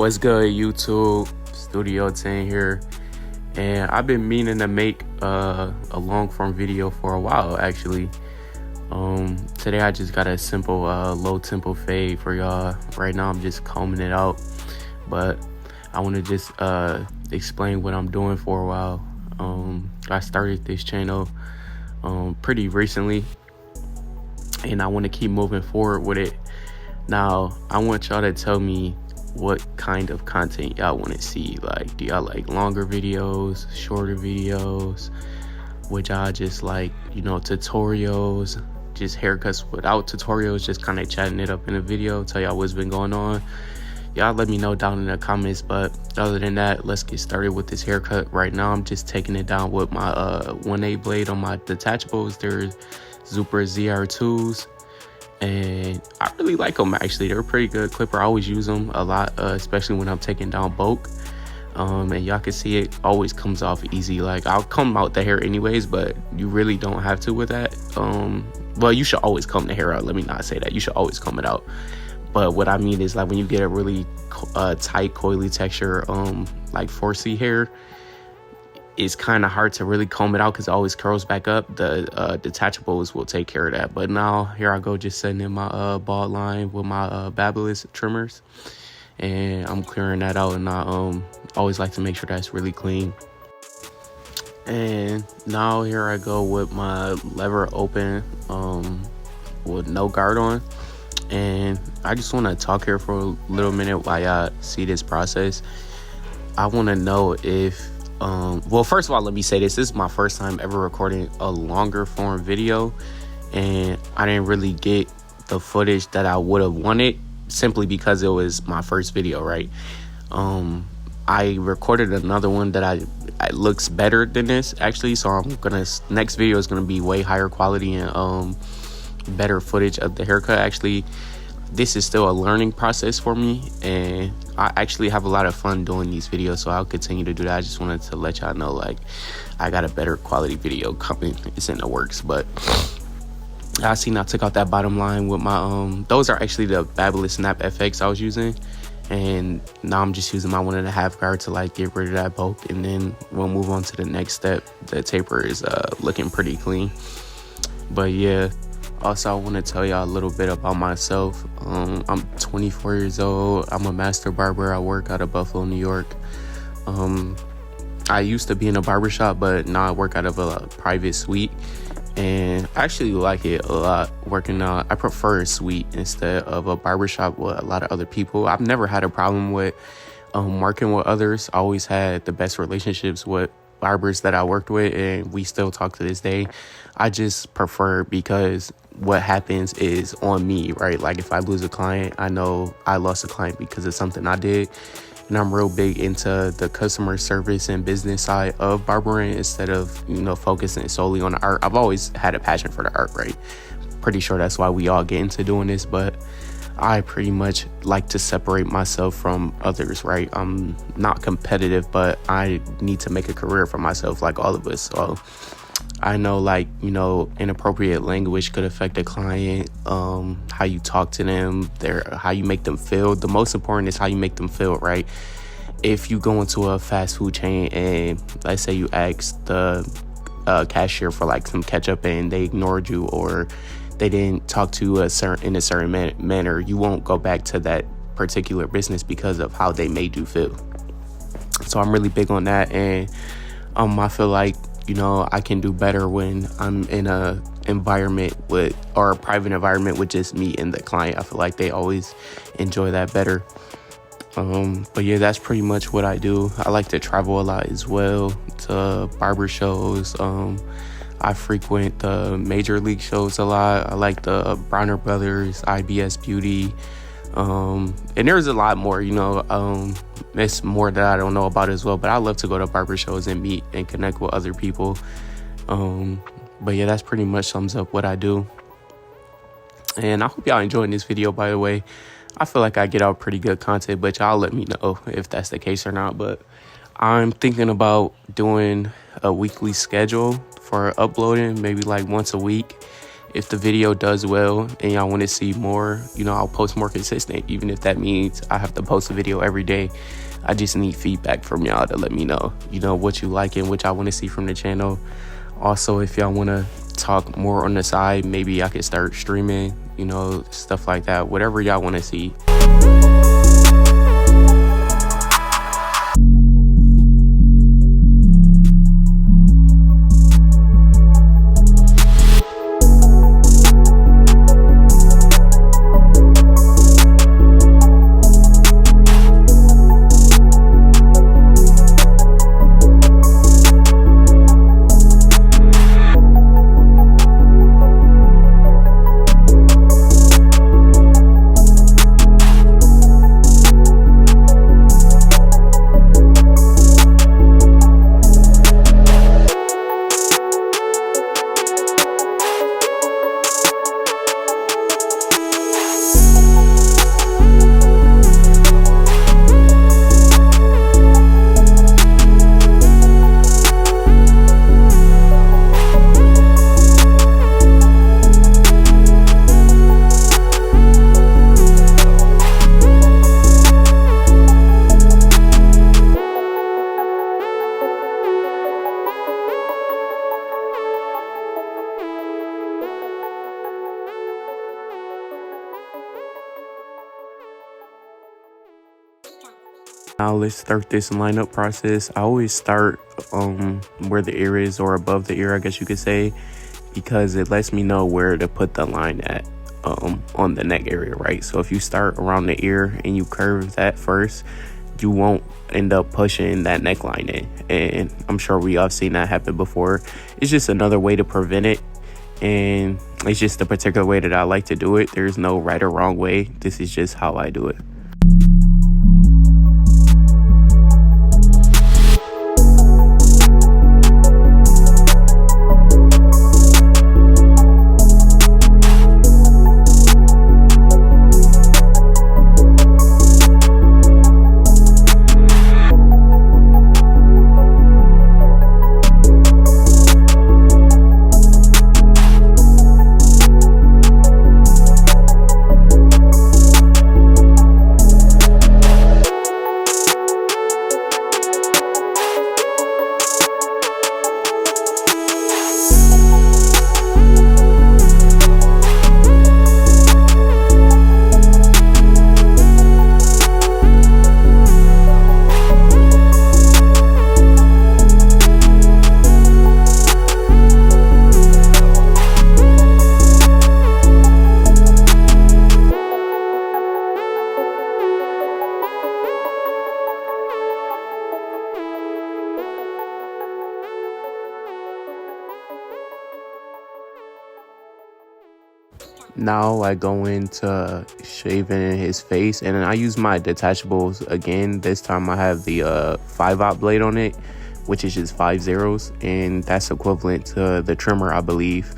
What's good, YouTube? Studio 10 here, and I've been meaning to make a long form video for a while actually. Today I just got a simple low tempo fade for y'all. Right now I'm just combing it out, but I want to just explain what I'm doing for a while. I started this channel pretty recently, and I want to keep moving forward with it. Now I want y'all to tell me what kind of content y'all want to see. Like, do y'all like longer videos, shorter videos? Would y'all just like, tutorials, just haircuts without tutorials, just kind of chatting it up in a video, tell y'all what's been going on? Y'all let me know down in the comments. But other than that, let's get started with this haircut. Right now I'm just taking it down with my 1/8 blade on my detachables. They're Super ZR2s, and I really like them actually. They're a pretty good clipper. I always use them a lot, especially when I'm taking down bulk. And y'all can see it always comes off easy. Like, I'll comb out the hair anyways, but you really don't have to with that. Well, you should always comb the hair out. Let me not say that. You should always comb it out. But what I mean is, like, when you get a really tight, coily texture, like 4C hair, it's kind of hard to really comb it out because it always curls back up. The detachables will take care of that. But now here I go, just setting in my bald line with my Babyliss trimmers, and I'm clearing that out. And I always like to make sure that's really clean. And now here I go with my lever open with no guard on. And I just want to talk here for a little minute while y'all see this process. I want to know if well, first of all, let me say this is my first time ever recording a longer form video, and I didn't really get the footage that I would have wanted simply because it was my first video, right? I recorded another one that it looks better than this actually, so next video is gonna be way higher quality and better footage of the haircut. Actually, this is still a learning process for me, and I actually have a lot of fun doing these videos, so I'll continue to do that. I just wanted to let y'all know, like, I got a better quality video coming. It's in the works. But I seen I took out that bottom line with my those are actually the Babyliss Snap FX I was using, and now I'm just using my 1.5 guard to like get rid of that bulk, and then we'll move on to the next step. The taper is looking pretty clean. But yeah, also I want to tell y'all a little bit about myself. I'm 24 years old. I'm a master barber. I work out of Buffalo, New York. I used to be in a barbershop, but now I work out of a private suite, and I actually like it a lot working out. I prefer a suite instead of a barbershop with a lot of other people. I've never had a problem with working with others. I always had the best relationships with barbers that I worked with, and we still talk to this day. I just prefer, because what happens is on me, right? Like, if I lose a client, I know I lost a client because of something I did. And I'm real big into the customer service and business side of barbering instead of, focusing solely on the art. I've always had a passion for the art, right? Pretty sure that's why we all get into doing this, but I pretty much like to separate myself from others, right? I'm not competitive, but I need to make a career for myself, like all of us. So I know, like, inappropriate language could affect a client, how you talk to them, how you make them feel. The most important is how you make them feel, right? If you go into a fast food chain and let's say you ask the cashier for like some ketchup and they ignored you, or they didn't talk to you in a certain manner, you won't go back to that particular business because of how they made you feel. So I'm really big on that, and I feel like, I can do better when I'm in a private environment with just me and the client. I feel like they always enjoy that better. But yeah, that's pretty much what I do. I like to travel a lot as well, to barber shows. I frequent the major league shows a lot. I like the Bronner Brothers, IBS Beauty, and there's a lot more, it's more that I don't know about as well, but I love to go to barber shows and meet and connect with other people. But yeah, that's pretty much sums up what I do. And I hope y'all enjoying this video, by the way. I feel like I get out pretty good content, but y'all let me know if that's the case or not. But I'm thinking about doing a weekly schedule for uploading, maybe like once a week. if the video does well and y'all want to see more, you know, I'll post more consistent, even if that means I have to post a video every day. I just need feedback from y'all to let me know, you know, what you like and what y'all want to see from the channel. Also, if y'all want to talk more on the side, maybe I could start streaming, you know, stuff like that, whatever y'all want to see. Now let's start this lineup process. I always start where the ear is, or above the ear, I guess you could say, because it lets me know where to put the line at on the neck area, right? So if you start around the ear and you curve that first, you won't end up pushing that neckline in, and I'm sure we all seen that happen before. It's just another way to prevent it, and it's just a particular way that I like to do it. There's no right or wrong way. This is just how I do it. Now I go into shaving his face, and then I use my detachables again. This time I have the 5/0 blade on it, which is just 5 zeros, and that's equivalent to the trimmer, I believe.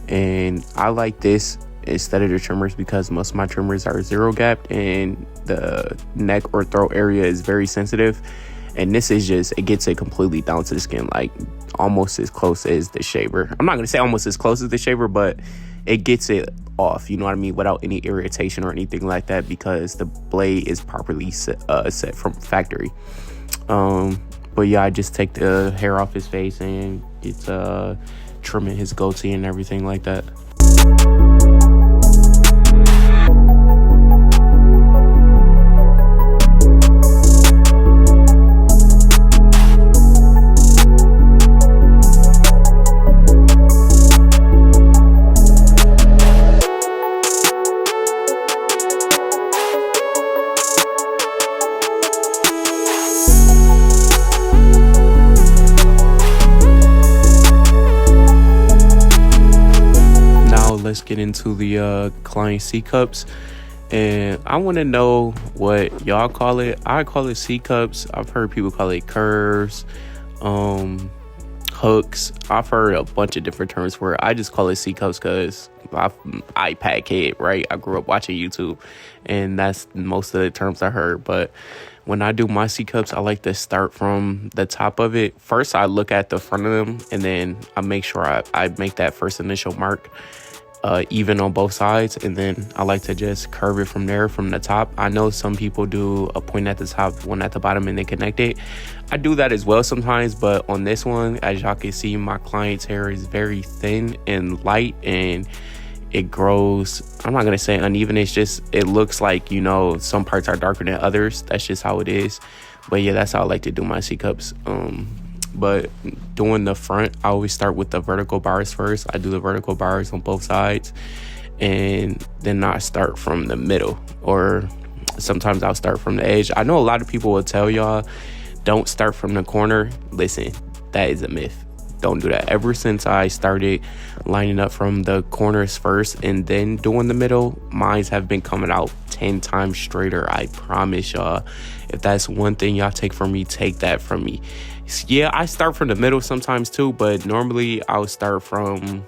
And I like this instead of the trimmers because most of my trimmers are zero gapped and the neck or throat area is very sensitive, and this is just, it gets it completely down to the skin, like almost as close as the shaver. I'm not gonna say almost as close as the shaver, but it gets it off, you know what I mean, without any irritation or anything like that, because the blade is properly set from factory. But yeah, I just take the hair off his face and it's trimming his goatee and everything like that. Let's get into the client C cups, and I want to know what y'all call it. I call it C cups. I've heard people call it curves, hooks. I've heard a bunch of different terms for it. I just call it C cups because I'm iPad kid, right? I grew up watching YouTube, and that's most of the terms I heard. But when I do my C cups, I like to start from the top of it. First, I look at the front of them, and then I make sure I make that first initial mark. even on both sides, and then I like to just curve it from there, from the top. I know some people do a point at the top, one at the bottom, and they connect it. I do that as well sometimes, but on this one, as y'all can see, my client's hair is very thin and light, and it grows, I'm not gonna say uneven, it's just, it looks like, you know, some parts are darker than others. That's just how it is. But yeah, that's how I like to do my C-cups. But doing the front, I always start with the vertical bars first. I do the vertical bars on both sides, and then I start from the middle, or sometimes I'll start from the edge. I know a lot of people will tell y'all, don't start from the corner. Listen, that is a myth. Don't do that. Ever since I started lining up from the corners first and then doing the middle, mines have been coming out 10 times straighter. I promise y'all. If that's one thing y'all take from me, take that from me. Yeah, I start from the middle sometimes too, but normally I'll start from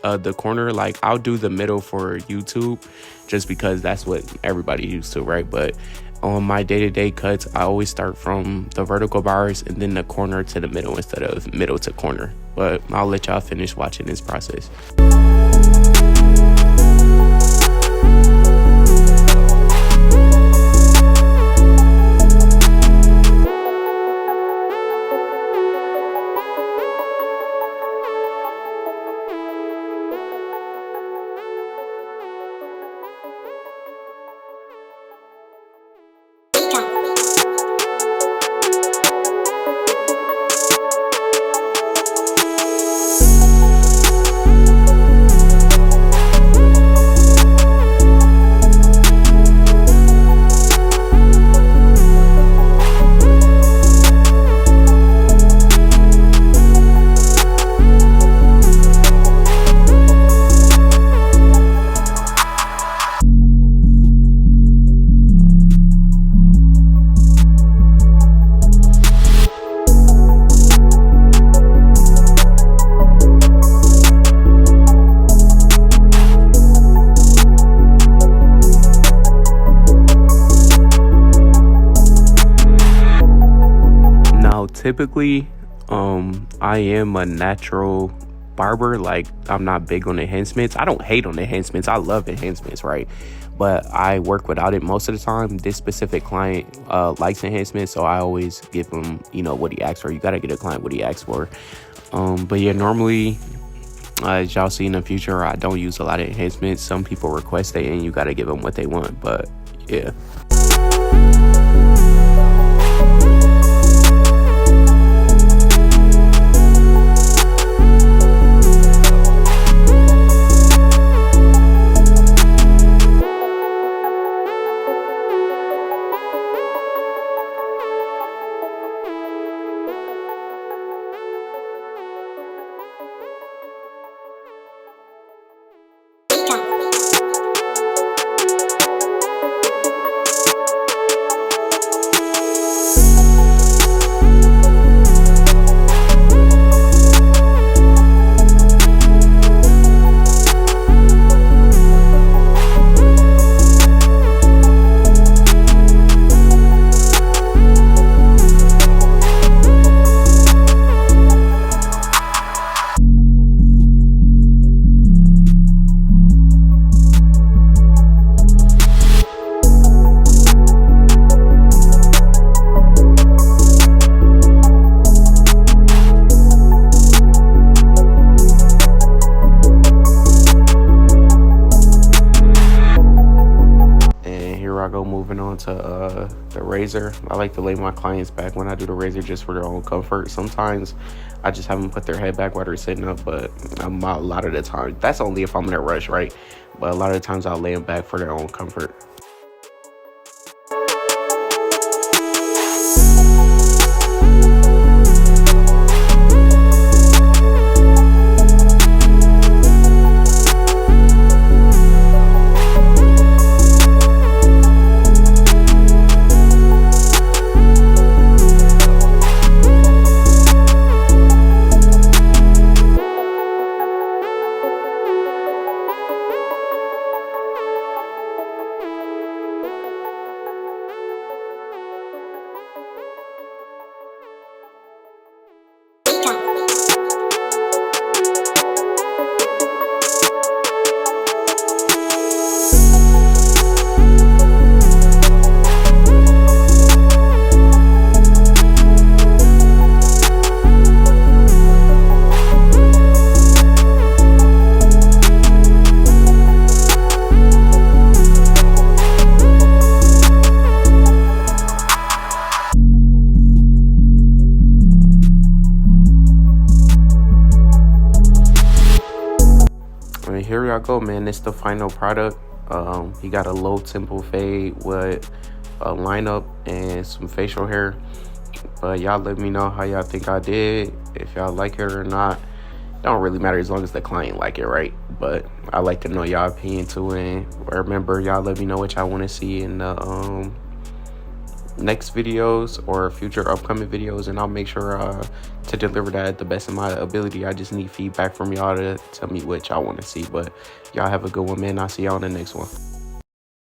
the corner. Like, I'll do the middle for YouTube just because that's what everybody used to, right? But on my day-to-day cuts, I always start from the vertical bars and then the corner to the middle instead of middle to corner. But I'll let y'all finish watching this process. Typically, I am a natural barber. Like, I'm not big on enhancements. I don't hate on enhancements. I love enhancements, right? But I work without it most of the time. This specific client likes enhancements, so I always give him, you know, what he asks for. You got to get a client what he asks for. But yeah, normally, as y'all see in the future, I don't use a lot of enhancements. Some people request it, and you got to give them what they want. But yeah. Moving on to the razor. I like to lay my clients back when I do the razor just for their own comfort. Sometimes I just have them put their head back while they're sitting up, but a lot of the time, that's only if I'm in a rush, right? But a lot of the times I'll lay them back for their own comfort. here y'all go, man. It's the final product. He got a low tempo fade with a lineup and some facial hair. But y'all let me know how y'all think I did, if y'all like it or not. Don't really matter as long as the client like it, right? But I like to know y'all opinion too. And remember, y'all let me know what y'all want to see in the next videos or future upcoming videos, and I'll make sure to deliver that at the best of my ability. I just need feedback from y'all to tell me what y'all want to see. But y'all have a good one, man. I'll see y'all in the next one.